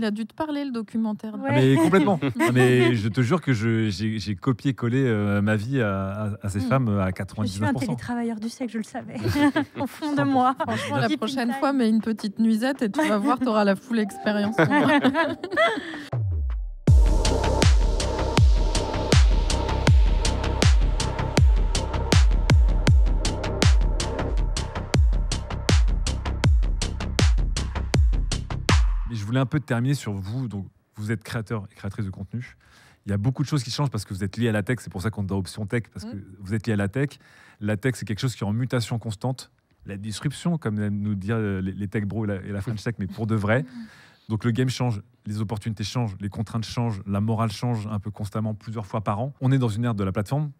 Il a dû te parler, le documentaire. Ouais. Ah, mais complètement. Ah, mais je te jure que j'ai copié-collé ma vie à ces femmes à 99%. Je suis un télétravailleur du sexe, je le savais. Au fond de moi. Franchement, la Deep prochaine inside. fois, mets une petite nuisette et tu vas voir, tu auras la full expérience. Mais je voulais un peu terminer sur vous. Donc, vous êtes créateur et créatrice de contenu. Il y a beaucoup de choses qui changent parce que vous êtes lié à la tech. C'est pour ça qu'on est dans Option Tech, parce que vous êtes lié à la tech. La tech, c'est quelque chose qui est en mutation constante. La disruption, comme aiment nous dire les tech bros et la French tech, mais pour de vrai. Donc le game change, les opportunités changent, les contraintes changent, la morale change un peu constamment, plusieurs fois par an. On est dans une ère de la plateforme.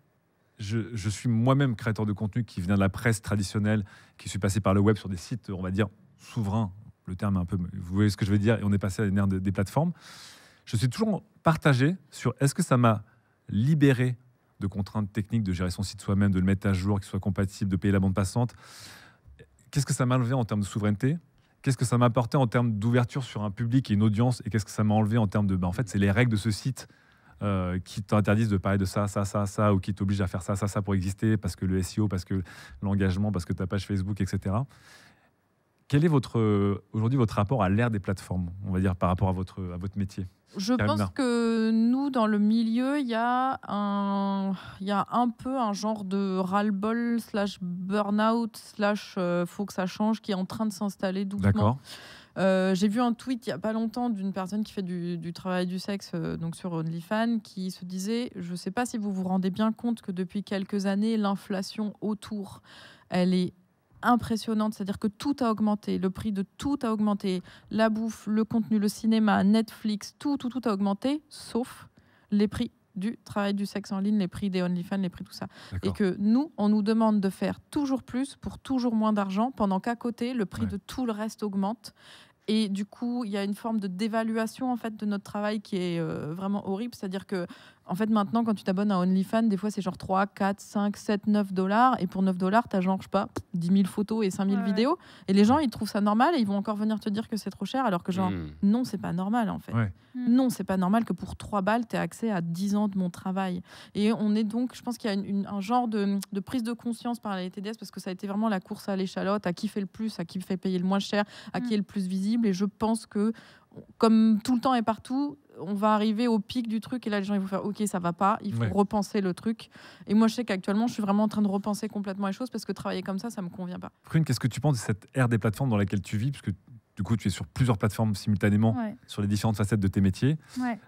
Je suis moi-même créateur de contenu qui vient de la presse traditionnelle, qui suis passé par le web sur des sites, on va dire, souverains. Le terme est un peu... Vous voyez ce que je veux dire? Et on est passé à une ère des plateformes. Je suis toujours partagé sur est-ce que ça m'a libéré de contraintes techniques, de gérer son site soi-même, de le mettre à jour, qu'il soit compatible, de payer la bande passante. Qu'est-ce que ça m'a enlevé en termes de souveraineté? Qu'est-ce que ça m'a apporté en termes d'ouverture sur un public et une audience? Et qu'est-ce que ça m'a enlevé en termes de... en fait, c'est les règles de ce site qui t'interdisent de parler de ça, ou qui t'obligent à faire ça pour exister, parce que le SEO, parce que l'engagement, parce que ta page Facebook, etc. Quel est aujourd'hui votre rapport à l'ère des plateformes, on va dire, par rapport à votre métier? Je Carolina. pense que nous, dans le milieu, il y a un peu un genre de ras-le-bol / burn-out / faut que ça change qui est en train de s'installer doucement. D'accord. J'ai vu un tweet il n'y a pas longtemps d'une personne qui fait du travail du sexe donc sur OnlyFans qui se disait « Je ne sais pas si vous vous rendez bien compte que depuis quelques années, l'inflation autour, elle est impressionnante, c'est-à-dire que tout a augmenté, le prix de tout a augmenté, la bouffe, le contenu, le cinéma, Netflix, tout a augmenté, sauf les prix du travail du sexe en ligne, les prix des OnlyFans, les prix tout ça. Et que nous, on nous demande de faire toujours plus pour toujours moins d'argent, pendant qu'à côté, le prix de tout le reste augmente. Et du coup, il y a une forme de dévaluation en fait de notre travail qui est vraiment horrible. C'est-à-dire que en fait, maintenant, quand tu t'abonnes à OnlyFans, des fois, c'est genre 3, 4, 5, 7, 9 $. Et pour 9 $, tu as genre, je sais pas, 10 000 photos et 5 000 vidéos. Et les gens, ils trouvent ça normal et ils vont encore venir te dire que c'est trop cher. Alors que genre, non, c'est pas normal en fait. Non, c'est pas normal que pour 3 balles, tu aies accès à 10 ans de mon travail. Et on est donc, je pense qu'il y a un genre de prise de conscience par la TDS parce que ça a été vraiment la course à l'échalote, à qui fait le plus, à qui fait payer le moins cher, à qui est le plus visible. Et je pense que, comme tout le temps et partout, on va arriver au pic du truc et là les gens ils vont faire ok, ça va pas, il faut repenser le truc. Et moi je sais qu'actuellement je suis vraiment en train de repenser complètement les choses parce que travailler comme ça me convient pas. Prune, qu'est-ce que tu penses de cette ère des plateformes dans laquelle tu vis, puisque du coup tu es sur plusieurs plateformes simultanément sur les différentes facettes de tes métiers.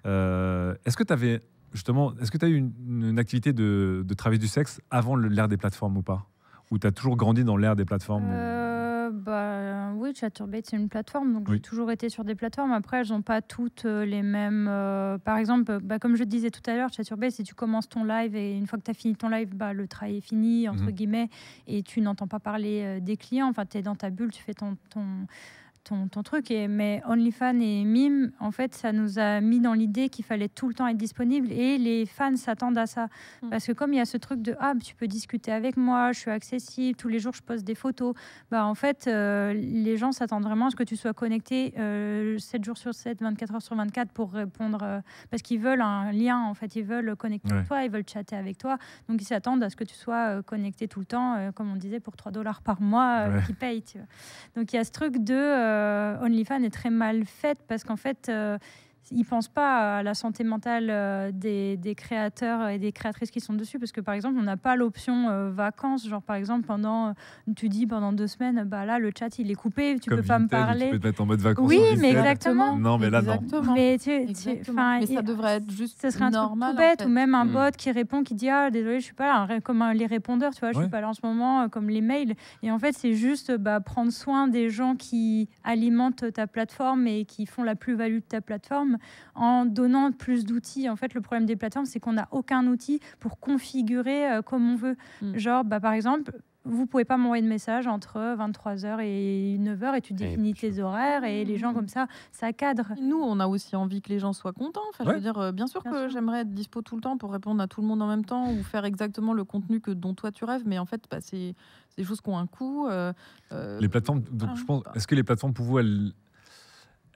Est-ce que tu avais justement, est-ce que tu as eu une activité de travail du sexe avant l'ère des plateformes ou pas, ou tu as toujours grandi dans l'ère des plateformes? Oui, Chaturbate, c'est une plateforme, donc j'ai toujours été sur des plateformes. Après, elles n'ont pas toutes les mêmes... par exemple, comme je te disais tout à l'heure, Chaturbate, si tu commences ton live et une fois que tu as fini ton live, le travail est fini, entre guillemets, et tu n'entends pas parler des clients. Enfin, tu es dans ta bulle, tu fais ton truc. Mais OnlyFans et Mime, en fait, ça nous a mis dans l'idée qu'il fallait tout le temps être disponible et les fans s'attendent à ça. Parce que comme il y a ce truc de tu peux discuter avec moi, je suis accessible, tous les jours je poste des photos, en fait, les gens s'attendent vraiment à ce que tu sois connecté 7 jours sur 7, 24 heures sur 24 pour répondre, parce qu'ils veulent un lien, en fait, ils veulent connecter avec toi, ils veulent chatter avec toi, donc ils s'attendent à ce que tu sois connecté tout le temps, comme on disait, pour 3 $ par mois qui payent. Tu vois. Donc il y a ce truc de OnlyFans est très mal faite parce qu'en fait, ils ne pensent pas à la santé mentale des créateurs et des créatrices qui sont dessus. Parce que, par exemple, on n'a pas l'option vacances. Genre, par exemple, tu dis pendant 2 semaines, là, le chat, il est coupé, tu ne peux pas me parler. Tu peux te mettre en mode vacances. Oui, mais exactement. Non, mais là, non. Mais ça devrait être juste ce serait un normal, truc tout bête. en fait. Ou même un bot qui répond, qui dit désolé, je ne suis pas là. Comme les répondeurs, tu vois, je ne suis pas là en ce moment, comme les mails. Et en fait, c'est juste prendre soin des gens qui alimentent ta plateforme et qui font la plus-value de ta plateforme en donnant plus d'outils. En fait, le problème des plateformes, c'est qu'on n'a aucun outil pour configurer comme on veut. Genre, par exemple, vous ne pouvez pas m'envoyer de message entre 23h et 9h et tu définis tes horaires et les gens comme ça cadre. Nous, on a aussi envie que les gens soient contents. Enfin, je veux dire, bien sûr que j'aimerais être dispo tout le temps pour répondre à tout le monde en même temps ou faire exactement le contenu dont toi tu rêves. Mais en fait, c'est des choses qui ont un coût. Les plateformes, donc, je pense, est-ce que les plateformes, pour vous,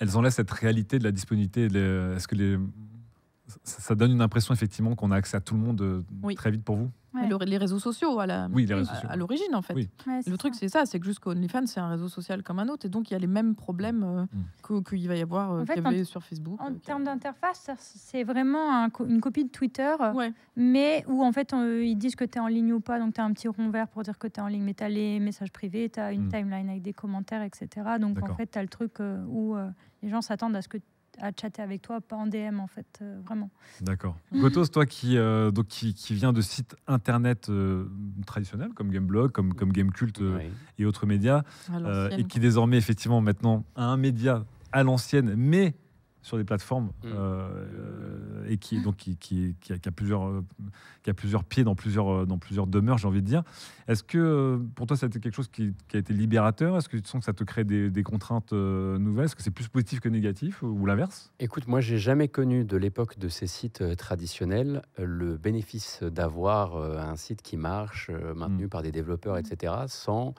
elles enlèvent cette réalité de la disponibilité. Est-ce que ça donne une impression effectivement qu'on a accès à tout le monde très vite pour vous? Ouais. Les réseaux sociaux à l'origine, en fait. Oui. Ouais, Le truc, c'est ça, c'est que juste qu'OnlyFans, c'est un réseau social comme un autre. Et donc, il y a les mêmes problèmes qu'il va y avoir En fait, qu'il y avait sur Facebook. En termes d'interface, c'est vraiment une copie de Twitter, Ouais. mais où en fait ils disent que tu es en ligne ou pas. Donc tu as un petit rond vert pour dire que tu es en ligne, mais tu as les messages privés, tu as une timeline avec des commentaires, etc. Donc D'accord. en fait, tu as le truc où les gens s'attendent à chatter avec toi, pas en DM en fait, vraiment. D'accord. Gotos, toi qui viens de sites internet traditionnels comme Gameblog, comme Gamecult et autres médias, et qui désormais effectivement maintenant a un média à l'ancienne, mais sur des plateformes et qui a plusieurs pieds dans plusieurs demeures, j'ai envie de dire. Est-ce que pour toi, ça a été quelque chose qui a été libérateur? Est-ce que tu sens que ça te crée des contraintes nouvelles? Est-ce que c'est plus positif que négatif ou l'inverse? Écoute, moi, j'ai jamais connu de l'époque de ces sites traditionnels le bénéfice d'avoir un site qui marche, maintenu par des développeurs, etc., sans...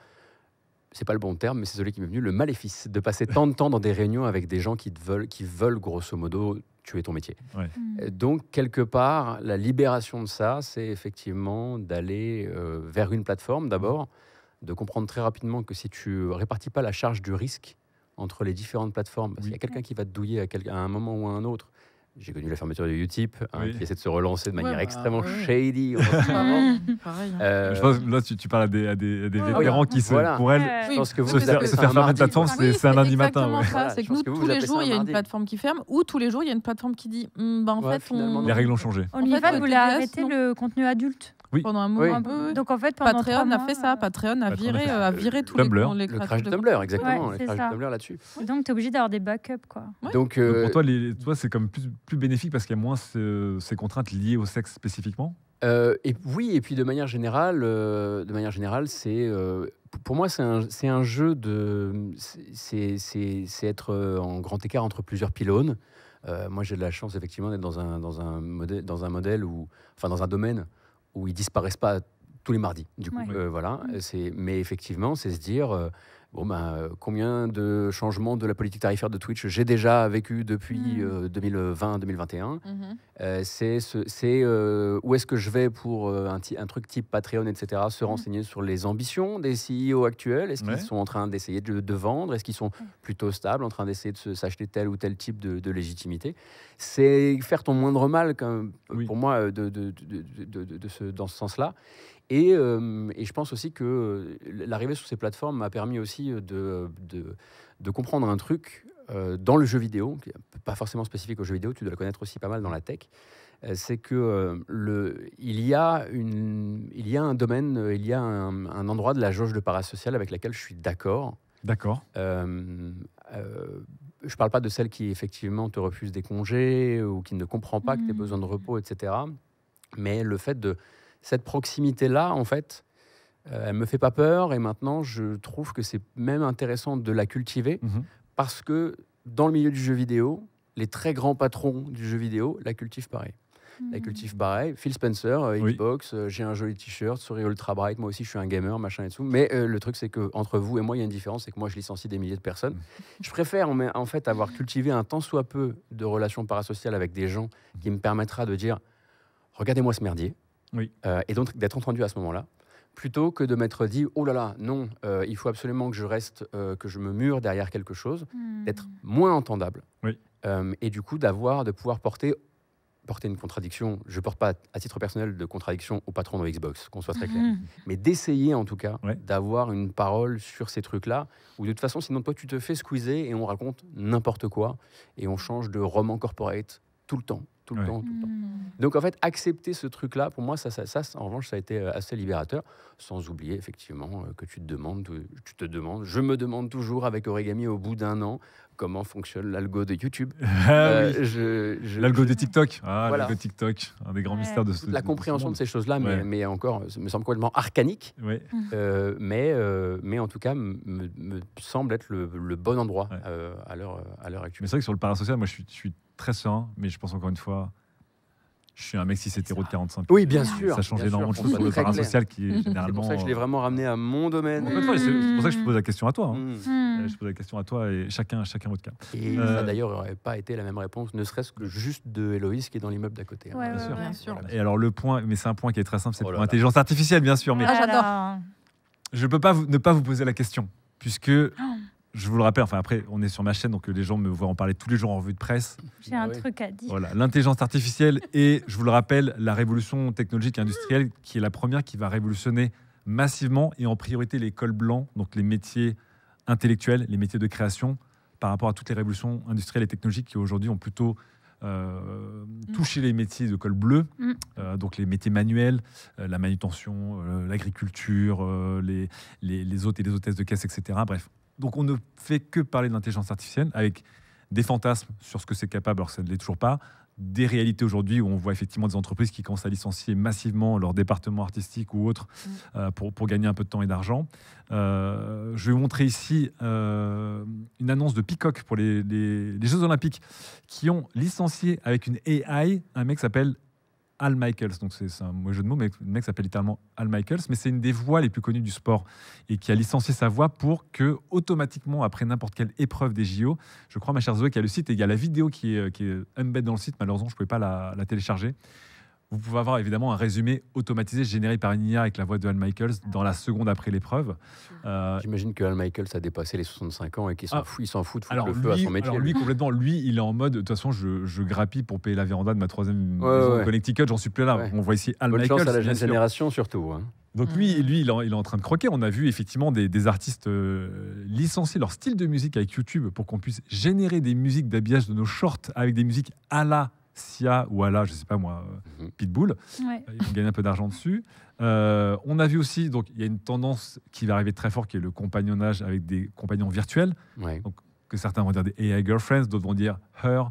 C'est pas le bon terme, mais c'est celui qui m'est venu, le maléfice de passer tant de temps dans des réunions avec des gens qui veulent grosso modo tuer ton métier. Ouais. Donc, quelque part, la libération de ça, c'est effectivement d'aller vers une plateforme d'abord, de comprendre très rapidement que si tu répartis pas la charge du risque entre les différentes plateformes, parce qu'il y a quelqu'un qui va te douiller à un moment ou à un autre. J'ai connu la fermeture de Utip, qui essaie de se relancer de manière extrêmement shady. Pareil. Je pense que là, tu parles à des vétérans qui, pour elles, je pense que se faire fermer de plateforme, c'est un lundi matin. C'est que nous, tous les jours, il y a une plateforme qui ferme, ou tous les jours, il y a une plateforme qui dit en fait, les règles ont changé. OnlyFans voulait arrêter le contenu adulte. Pendant un moment un peu. Donc en fait, pendant Patreon a fait ça. Patreon a viré tous les le crash de Tumblr, exactement. Le crash de Tumblr là-dessus. Donc tu es obligé d'avoir des backups, quoi. Donc pour toi, c'est comme plus bénéfique parce qu'il y a moins ces contraintes liées au sexe spécifiquement. Et puis de manière générale, c'est pour moi c'est un jeu de c'est être en grand écart entre plusieurs pylônes. Moi, j'ai de la chance effectivement d'être dans un modèle dans un domaine où ils disparaissent pas tous les mardis. Du coup, voilà. Mais effectivement, c'est se dire. Combien de changements de la politique tarifaire de Twitch j'ai déjà vécu depuis 2020-2021. Où est-ce que je vais pour un truc type Patreon, etc. Se renseigner sur les ambitions des CEO actuels. Est-ce qu'ils sont en train d'essayer de vendre? Est-ce qu'ils sont plutôt stables, en train d'essayer de s'acheter tel ou tel type de légitimité? C'est faire ton moindre mal, pour moi, dans ce sens-là. Et je pense aussi que l'arrivée sur ces plateformes m'a permis aussi de comprendre un truc dans le jeu vidéo, qui n'est pas forcément spécifique au jeu vidéo, tu dois le connaître aussi pas mal dans la tech. C'est que il y a un domaine, il y a un endroit de la jauge de parasocial avec laquelle je suis d'accord. D'accord. Je ne parle pas de celle qui effectivement te refuse des congés ou qui ne comprend pas que tu as besoin de repos, etc. Mais le fait de cette proximité-là, en fait, elle me fait pas peur. Et maintenant, je trouve que c'est même intéressant de la cultiver parce que dans le milieu du jeu vidéo, les très grands patrons du jeu vidéo la cultivent pareil. La cultivent pareil. Phil Spencer, Xbox, j'ai un joli t-shirt, souris ultra bright, moi aussi je suis un gamer, machin et tout. Mais le truc, c'est qu'entre vous et moi, il y a une différence, c'est que moi, je licencie des milliers de personnes. Je préfère en fait avoir cultivé un tant soit peu de relations parasociales avec des gens qui me permettra de dire « Regardez-moi ce merdier ». Et donc d'être entendu à ce moment-là, plutôt que de m'être dit oh là là, non, il faut absolument que je reste, que je me mure derrière quelque chose, d'être moins entendable. Et du coup, de pouvoir porter une contradiction. Je ne porte pas à titre personnel de contradiction au patron de Xbox, qu'on soit très clair. Mais d'essayer en tout cas d'avoir une parole sur ces trucs-là, où de toute façon, sinon toi, tu te fais squeezer et on raconte n'importe quoi et on change de roman corporate tout le temps. Tout le temps. Donc en fait, accepter ce truc-là, pour moi, ça, en revanche, ça a été assez libérateur, sans oublier effectivement que je me demande toujours avec Origami au bout d'un an comment fonctionne l'algo de YouTube. L'algo de TikTok. L'algo de TikTok, un des grands mystères de la compréhension de ces choses-là, mais encore, me semble complètement arcanique. Mais en tout cas, me semble être le bon endroit à l'heure actuelle. Mais c'est vrai que sur le parasocial, moi, je suis très serein, mais je pense encore une fois, Je suis un mec cis hétéro de 45 ans. Oui, bien sûr. Ça change bien énormément de sûr, choses on sur le peut être terrain très social qui est C'est généralement. pour ça que je l'ai vraiment ramené à mon domaine. Complètement, et c'est pour ça que je te pose la question à toi. Hein. Je pose la question à toi et chacun votre cas. Et ça d'ailleurs n'aurait pas été la même réponse, ne serait-ce que juste de Héloïse qui est dans l'immeuble d'à côté. Ouais, Bien sûr. Et alors le point, mais c'est un point qui est très simple, c'est Oh pour là là. l'intelligence artificielle, bien sûr. Mais Voilà. je ne peux pas ne pas vous poser la question, puisque je vous le rappelle, enfin après, on est sur ma chaîne, donc les gens me voient en parler tous les jours en revue de presse. J'ai un truc à dire. Voilà, l'intelligence artificielle est, je vous le rappelle, la révolution technologique et industrielle qui est la première qui va révolutionner massivement et en priorité les cols blancs, donc les métiers intellectuels, les métiers de création, par rapport à toutes les révolutions industrielles et technologiques qui aujourd'hui ont plutôt touché les métiers de col bleu, donc les métiers manuels, la manutention, l'agriculture, les hôtes et les hôtesses de caisse, etc. Bref. Donc on ne fait que parler de l'intelligence artificielle avec des fantasmes sur ce que c'est capable, alors que ça ne l'est toujours pas, des réalités aujourd'hui où on voit effectivement des entreprises qui commencent à licencier massivement leur département artistique ou autre pour gagner un peu de temps et d'argent. Je vais vous montrer ici une annonce de Peacock pour les Jeux Olympiques qui ont licencié avec une AI un mec qui s'appelle Al Michaels, donc c'est un mauvais jeu de mots, mais le mec s'appelle littéralement Al Michaels, mais c'est une des voix les plus connues du sport et qui a licencié sa voix pour que, automatiquement, après n'importe quelle épreuve des JO, je crois, ma chère Zoé, qu'il y a le site et il y a la vidéo qui est embed dans le site, malheureusement, je ne pouvais pas la télécharger. Vous pouvez avoir évidemment un résumé automatisé généré par une IA avec la voix de Al Michaels dans la seconde après l'épreuve. J'imagine que Al Michaels a dépassé les 65 ans et qu'il s'en fout, il s'en fout de foutre Alors le feu à son métier. alors lui, complètement, lui, il est en mode, de toute façon, je grappille pour payer la véranda de ma troisième maison Ouais. de Connecticut, j'en suis plus là. Ouais. On voit ici Al Bonne Michaels. chance à la bien jeune sûr. génération surtout. Hein. Donc lui, il est en train de croquer. On a vu effectivement des artistes licencier leur style de musique avec YouTube pour qu'on puisse générer des musiques d'habillage de nos shorts avec des musiques à la Sia ou à la, je sais pas moi, Pitbull. Ouais. Ils vont gagner un peu d'argent dessus. On a vu aussi, donc il y a une tendance qui va arriver très fort qui est le compagnonnage avec des compagnons virtuels. Ouais. Donc, que certains vont dire des AI girlfriends, d'autres vont dire her,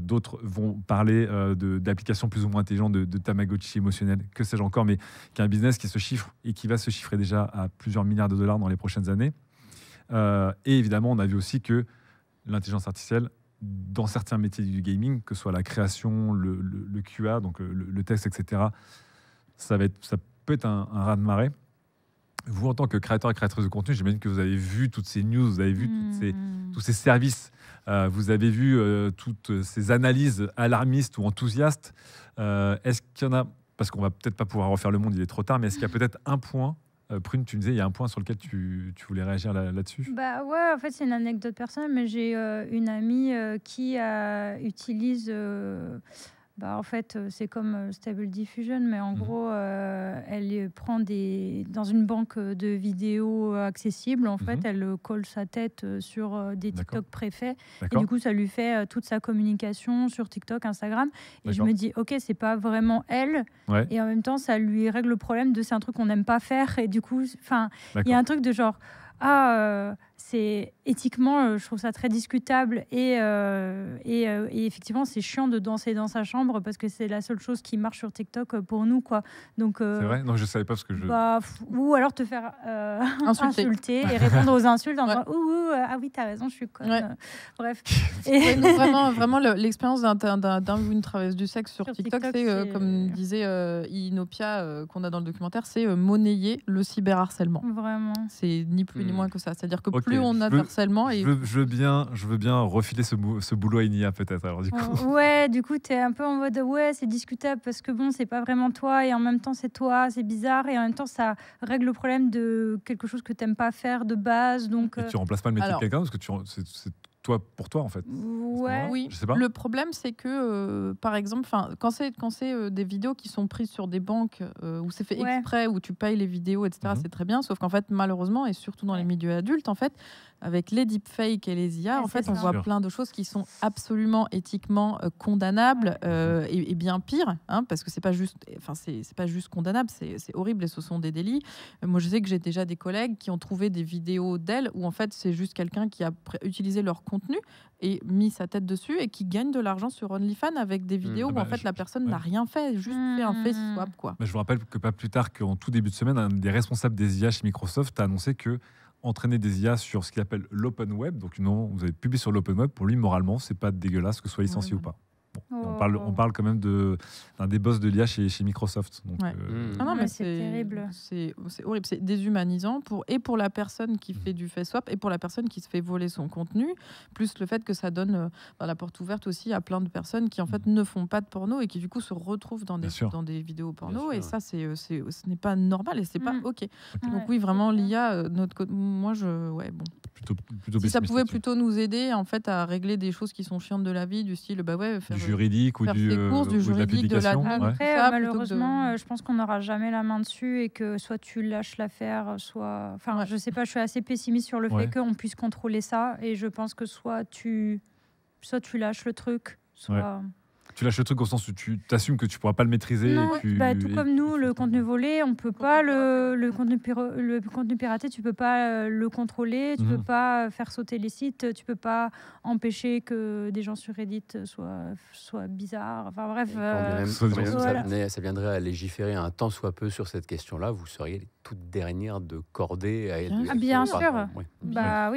d'autres vont parler d'applications plus ou moins intelligentes de Tamagotchi émotionnel, que sais-je encore, mais qui est un business qui se chiffre et qui va se chiffrer déjà à plusieurs milliards de dollars dans les prochaines années. Et évidemment, on a vu aussi que l'intelligence artificielle, dans certains métiers du gaming, que ce soit la création, le QA, donc le texte, etc., ça peut être un raz-de-marée. Vous, en tant que créateur et créatrice de contenu, j'imagine que vous avez vu toutes ces news, vous avez vu tous ces services, vous avez vu toutes ces analyses alarmistes ou enthousiastes. Est-ce qu'il y en a, parce qu'on va peut-être pas pouvoir refaire le monde, il est trop tard, mais est-ce qu'il y a peut-être un point, Prune, tu me disais, il y a un point sur lequel tu voulais réagir là-dessus? Bah ouais, en fait, c'est une anecdote personnelle, mais j'ai une amie qui utilise. En fait, c'est comme Stable Diffusion, mais en gros, elle prend dans une banque de vidéos accessibles. En fait, elle colle sa tête sur des TikTok préfaits. Et du coup, ça lui fait toute sa communication sur TikTok, Instagram. Et je me dis, OK, c'est pas vraiment elle. Ouais. Et en même temps, ça lui règle le problème de c'est un truc qu'on n'aime pas faire. Et du coup, il y a un truc de genre, c'est éthiquement, je trouve ça très discutable et effectivement, c'est chiant de danser dans sa chambre parce que c'est la seule chose qui marche sur TikTok pour nous, quoi. Donc, c'est vrai? Non, je savais pas parce que ou alors te faire insulter et répondre aux insultes en disant ah oui, t'as raison, je suis conne. Ouais. Bref. Non, vraiment l'expérience d'un ou une travailleuse du sexe sur TikTok, c'est comme disait Inopia qu'on a dans le documentaire, c'est monnayer le cyberharcèlement. Vraiment. C'est ni plus ni moins que ça. C'est-à-dire que plus on a de harcèlement... Je veux bien refiler ce boulot à Inia, peut-être. Alors, du coup. Ouais, du coup, tu es un peu en mode ouais, c'est discutable parce que bon, c'est pas vraiment toi et en même temps, c'est toi, c'est bizarre et en même temps, ça règle le problème de quelque chose que t'aimes pas faire de base. Donc, et tu remplaces pas le métier de quelqu'un parce que c'est toi pour toi, en fait. Ouais. Oui. Je sais pas. Le problème, c'est que, par exemple, quand c'est des vidéos qui sont prises sur des banques où c'est fait exprès, où tu payes les vidéos, etc., c'est très bien. Sauf qu'en fait, malheureusement, et surtout dans les milieux adultes, en fait, avec les deepfakes et les IA, en fait, on voit plein de choses qui sont absolument éthiquement condamnables et bien pire, hein, parce que c'est pas juste condamnable, c'est horrible et ce sont des délits. Moi, je sais que j'ai déjà des collègues qui ont trouvé des vidéos d'elles où en fait, c'est juste quelqu'un qui a utilisé leur contenu et mis sa tête dessus et qui gagne de l'argent sur OnlyFans avec des vidéos où en fait la personne n'a rien fait, juste fait un face swap, quoi. Je vous rappelle que pas plus tard qu'en tout début de semaine, un des responsables des IA chez Microsoft a annoncé que entraîner des IA sur ce qu'il appelle l'open web, donc non, vous avez publié sur l'open web, pour lui moralement c'est pas dégueulasse que ce soit licencié ou pas. Bon. On parle quand même d'un des boss de l'IA chez Microsoft. Donc, non, mais c'est terrible. C'est horrible. C'est déshumanisant pour la personne qui fait du face swap et pour la personne qui se fait voler son contenu. Plus le fait que ça donne la porte ouverte aussi à plein de personnes qui en fait ne font pas de porno et qui du coup se retrouvent dans des vidéos porno. Et ça, ce n'est pas normal et c'est pas OK. Donc oui, vraiment l'IA, moi plutôt si ça pouvait plutôt nous aider en fait à régler des choses qui sont chiantes de la vie, du style du juridique ou des courses, du juridique, de la Après, malheureusement, je pense qu'on n'aura jamais la main dessus et que soit tu lâches l'affaire, soit... Enfin, je sais pas, je suis assez pessimiste sur le fait qu'on puisse contrôler ça et je pense que soit tu lâches le truc, soit... Tu lâches le truc au sens où tu t'assumes que tu pourras pas le maîtriser. Non, tout comme nous, le contenu volé, on peut pas le contenu piraté, tu peux pas le contrôler, tu peux pas faire sauter les sites, tu peux pas empêcher que des gens sur Reddit soient bizarres. Enfin bref, ça viendrait à légiférer un tant soit peu sur cette question-là, vous seriez les toutes dernières de cordée à être. Bien sûr. Oui,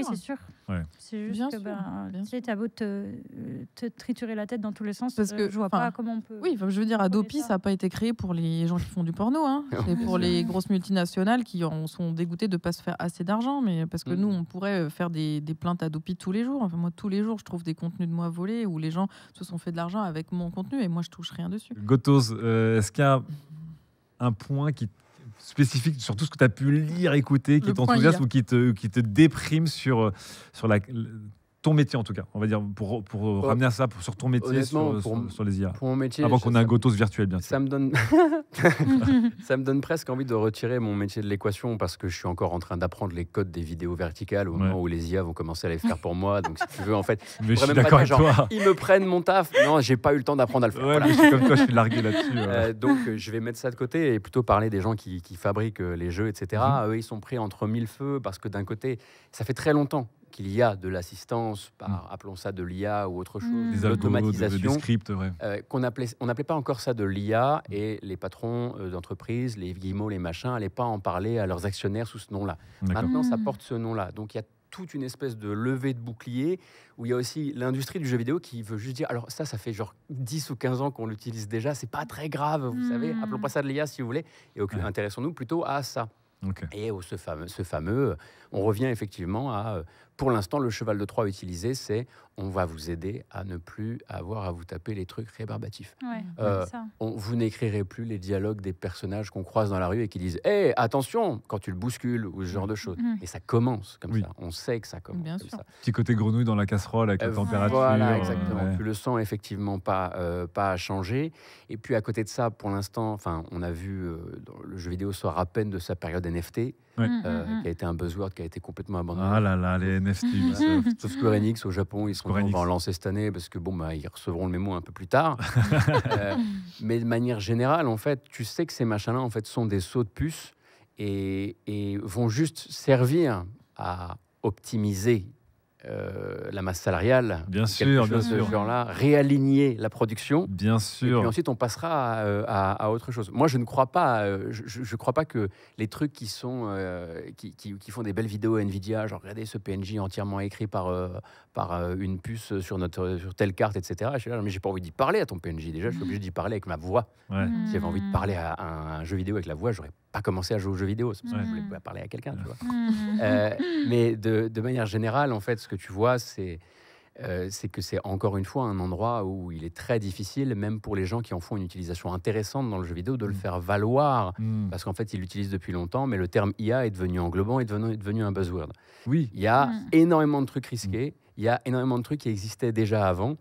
c'est sûr. Ouais. C'est juste que tu as beau te triturer la tête dans tous les sens. Parce que je vois pas comment on peut. Oui, je veux dire, Adopi, ça n'a pas été créé pour les gens qui font du porno. C'est pour les grosses multinationales qui en sont dégoûtées de ne pas se faire assez d'argent. Mais parce que nous, on pourrait faire des plaintes Adopi tous les jours. Enfin, moi, tous les jours, je trouve des contenus de moi volés où les gens se sont fait de l'argent avec mon contenu et moi, je touche rien dessus. Gotos, est-ce qu'il y a un point spécifique sur tout ce que tu as pu lire, écouter, qui t'enthousiasme ou qui te déprime sur ton métier en tout cas, on va dire, pour ramener à ça, sur ton métier, sur les IA. Pour mon métier, avant qu'on ait un Gotos virtuel, bien sûr. Ça me donne presque envie de retirer mon métier de l'équation parce que je suis encore en train d'apprendre les codes des vidéos verticales au moment où les IA vont commencer à les faire pour moi. Donc si tu veux, en fait, mais je suis d'accord avec toi. Ils me prennent mon taf. Non, j'ai pas eu le temps d'apprendre à le faire. Ouais, mais je suis comme toi, je suis largué là-dessus. Donc je vais mettre ça de côté et plutôt parler des gens qui fabriquent les jeux, etc. Eux, ils sont pris entre mille feux parce que d'un côté, ça fait très longtemps qu'il y a de l'assistance, appelons ça de l'IA ou autre chose, des l'automatisation, des scripts, on n'appelait pas encore ça de l'IA, et les patrons d'entreprise, les guillemots, les machins, n'allaient pas en parler à leurs actionnaires sous ce nom-là. Maintenant, ça porte ce nom-là. Donc, il y a toute une espèce de levée de bouclier où il y a aussi l'industrie du jeu vidéo qui veut juste dire, alors ça fait genre 10 ou 15 ans qu'on l'utilise déjà, c'est pas très grave, vous savez, appelons pas ça de l'IA si vous voulez, et intéressons-nous plutôt à ça. Et ce fameux, on revient effectivement à, pour l'instant, le cheval de Troie utilisé, c'est on va vous aider à ne plus avoir à vous taper les trucs rébarbatifs. Vous n'écrirez plus les dialogues des personnages qu'on croise dans la rue et qui disent hey, attention quand tu le bouscules ou ce genre de choses. Et ça commence comme ça. On sait que ça commence bien comme sûr. ça. Petit côté grenouille dans la casserole avec la température. Voilà, exactement. Tu le sens effectivement pas changer. Et puis à côté de ça, pour l'instant, on a vu le jeu vidéo sort à peine de sa période NFT. Qui a été un buzzword qui a été complètement abandonné. Ah là là, les NFT. Sauf Square Enix au Japon, on va en lancer cette année parce que ils recevront le mémo un peu plus tard. Mais de manière générale, en fait, tu sais que ces machins-là, en fait, sont des sauts de puce et vont juste servir à optimiser la masse salariale, bien sûr, genre-là, réaligner la production, bien sûr. Et puis ensuite on passera à autre chose. Moi, je ne crois pas, je crois pas que les trucs qui sont qui font des belles vidéos Nvidia, genre regardez ce PNJ entièrement écrit par une puce sur telle carte, etc. Je suis là, mais j'ai pas envie d'y parler à ton PNJ. Déjà, je suis obligé d'y parler avec ma voix. Si j'avais envie de parler à un jeu vidéo avec la voix, j'aurais pas commencé à jouer aux jeux vidéo. C'est parce que je voulais parler à quelqu'un, tu vois. Mais de manière générale, en fait, ce que tu vois, c'est que c'est encore une fois un endroit où il est très difficile, même pour les gens qui en font une utilisation intéressante dans le jeu vidéo, de le faire valoir, parce qu'en fait, ils l'utilisent depuis longtemps, mais le terme IA est devenu englobant, est devenu un buzzword. Oui. Il y a énormément de trucs risqués, il y a énormément de trucs qui existaient déjà avant.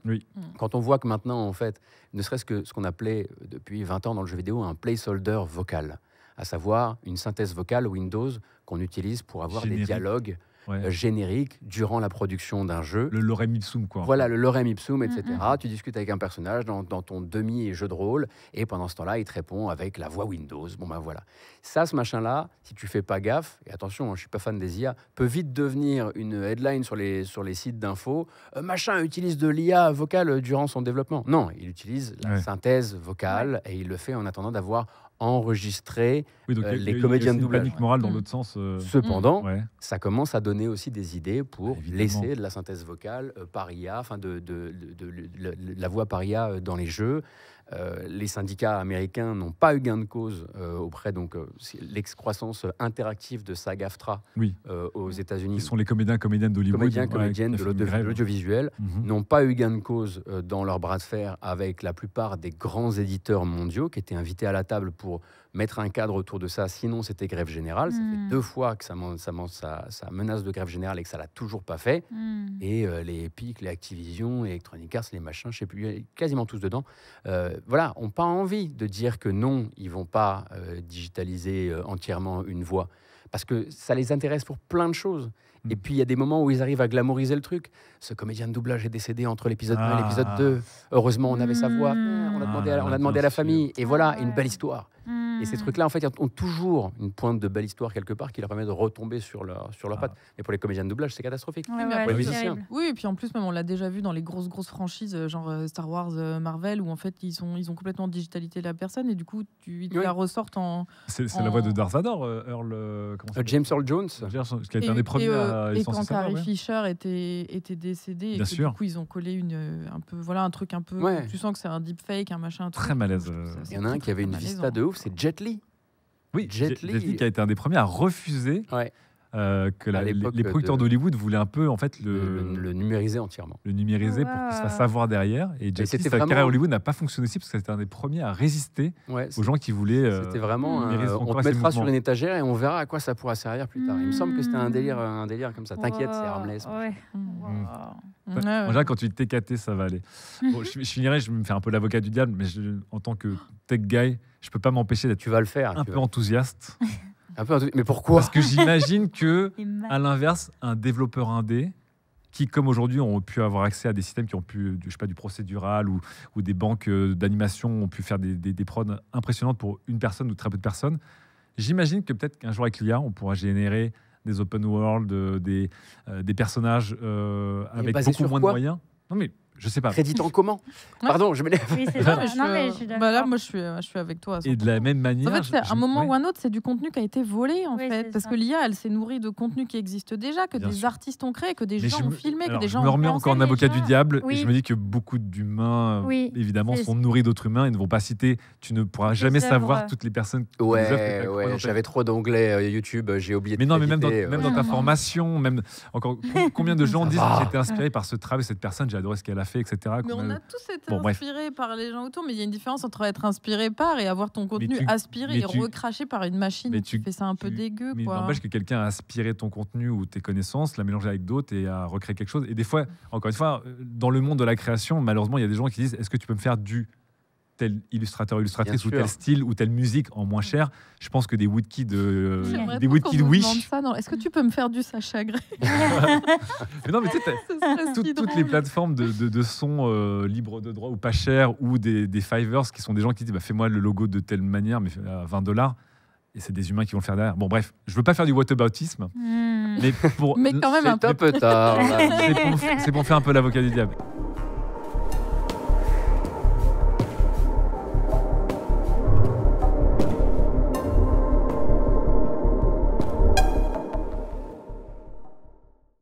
Quand on voit que maintenant, en fait, ne serait-ce que ce qu'on appelait depuis 20 ans dans le jeu vidéo un placeholder vocal, à savoir une synthèse vocale Windows qu'on utilise pour avoir des dialogues générique durant la production d'un jeu. Le lorem ipsum, quoi. Voilà, le lorem ipsum, etc. Tu discutes avec un personnage dans ton demi-jeu de rôle, et pendant ce temps-là, il te répond avec la voix Windows. Bon, ben voilà. Ça, ce machin-là, si tu fais pas gaffe, et attention, je suis pas fan des IA, peut vite devenir une headline sur les sites d'infos. Machin utilise de l'IA vocale durant son développement. Non, il utilise la synthèse vocale, et il le fait en attendant d'avoir enregistrer Oui, donc les il y a comédiens aussi de une doublage. panique morale dans Mm. l'autre sens. Cependant, Ouais. ça commence à donner aussi des idées pour Évidemment. laisser de la synthèse vocale par IA, enfin de la voix par IA dans les jeux. Les syndicats américains n'ont pas eu gain de cause auprès donc l'excroissance interactive de SAG-AFTRA Oui. aux États-Unis. Qui sont les comédiennes d'Hollywood. Comédiennes qui de ont fait une grève. l'audiovisuel Mhm. n'ont pas eu gain de cause dans leur bras de fer avec la plupart des grands éditeurs mondiaux qui étaient invités à la table pour mettre un cadre autour de ça. Sinon, c'était grève générale. Ça fait 2 fois que ça menace de grève générale et que ça l'a toujours pas fait. Et les Epic, les Activision, les Electronic Arts, les machins, je sais plus, quasiment tous dedans, voilà, ont pas envie de dire que non, ils vont pas digitaliser entièrement une voix. Parce que ça les intéresse pour plein de choses. Et puis, il y a des moments où ils arrivent à glamouriser le truc. Ce comédien de doublage est décédé entre l'épisode 1 et l'épisode 2. Heureusement, on avait sa voix. On a demandé, on a demandé à la famille. Et voilà, une belle histoire. Et ces trucs-là, en fait, ont toujours une pointe de belle histoire quelque part qui leur permet de retomber sur leur patte. Mais pour les comédiens de doublage, c'est catastrophique. Ouais, mais ouais, après, c'est c'est terrible. Oui, et puis en plus, même on l'a déjà vu dans les grosses franchises, genre Star Wars, Marvel, où en fait ils ont complètement digitalisé la personne et du coup ils Oui. la ressortent en. C'est la voix de Darth Vader, Earl. Comment ça James Earl Jones. s'appelle qui a été un des premiers à et licencier quand sa voix, Carrie ouais. Fisher était décédée, et Bien que, sûr. du coup ils ont collé un truc un peu. Ouais. Tu sens que c'est un deepfake, un machin. Un Très truc. malaise, Je trouve ça, Il y en a un c'est qui avait une très vista malaisant. de ouf, c'est Jet Li. Oui, Jet Li. qui a été un des premiers à refuser Ouais. que À l'époque les producteurs de- d'Hollywood voulaient un peu en fait Le numériser entièrement. le numériser pour qu'il se fasse savoir derrière. Et Jet Li, c'était sa vraiment- carrière à Hollywood n'a pas fonctionné aussi parce que c'était un des premiers à résister Ouais, aux gens qui voulaient. c'était vraiment numériser son on corps te et ses mettra sur mouvements. une étagère et on verra à quoi ça pourra servir plus tard. Il me semble que c'était un délire comme ça. T'inquiète, c'est harmless. Ouais. Mm. Wow. En Ouais, ouais. général, quand tu es TKT, ça va aller. Bon, je finirai, je vais me faire un peu l'avocat du diable, mais en tant que tech guy, je peux pas m'empêcher d'être Tu vas le faire. un peu enthousiaste. Mais pourquoi? Parce que j'imagine que, Et mal. à l'inverse, un développeur indé, qui, comme aujourd'hui, ont pu avoir accès à des systèmes qui ont pu, je sais pas, du procédural ou des banques d'animation ont pu faire des prods impressionnantes pour une personne ou très peu de personnes, j'imagine que peut-être qu'un jour avec l'IA, on pourra générer des open world, des personnages avec basé beaucoup sur moins quoi de moyens. Non, mais je sais pas. Crédit en comment? Pardon, je m'énerve. Oui, c'est Non, ça. mais je suis, Non, mais je suis bah là, d'accord. moi, je suis avec toi. à Et de la même manière. En fait, c'est à un moment ouais. ou un autre, c'est du contenu qui a été volé, en Oui, fait. c'est Parce ça. que l'IA, elle s'est nourrie de contenu qui existe déjà, que Bien des sûr. artistes ont créé, que des Mais gens je ont me- filmé, que alors, des gens je me ont remets pensé. encore en les avocat gens- du diable Oui. et je me dis que beaucoup d'humains, Oui. évidemment, C'est- sont nourris d'autres humains et ne vont pas citer. Tu ne pourras jamais œuvres. savoir toutes les personnes. les œuvres que t'as Ouais, croisées dans ta j'avais trop d'onglets YouTube, j'ai oublié de Mais non, mais même créditer, dans ta formation, même encore combien de gens Ça disent va. j'ai été inspiré par ce travail, cette personne, j'ai adoré ce qu'elle a fait, etc. Mais on Combien- a tous été Bon, bref. inspirés par les gens autour, mais il y a une différence entre être inspiré par et avoir ton contenu tu- aspiré mais et tu- recraché par une machine mais qui tu- fait ça un peu tu- dégueu. Mais Quoi. n'empêche que quelqu'un a aspiré ton contenu ou tes connaissances, l'a mélangé avec d'autres et a recréé quelque chose. Et des fois, encore une fois, dans le monde de la création, malheureusement, il y a des gens qui disent est-ce que tu peux me faire du tel illustrateur, illustratrice ou Bien sûr. tel style ou telle musique en moins cher. Je pense que des Woodkid, J'aimerais des trop qu'on Woodkid me Wish. demande ça dans- Est-ce que tu peux me faire du Sacha Grey? Mais non, mais tu sais, Ce serait si toutes drôle. les plateformes de sons libres de droit ou pas chers ou des Fivers qui sont des gens qui disent bah, fais-moi le logo de telle manière, mais à $20. Et c'est des humains qui vont le faire derrière. Bon, bref, je veux pas faire du whataboutisme, Hmm. mais pour. Mais quand même, C'est un peu tard. là. c'est pour faire un peu l'avocat du diable.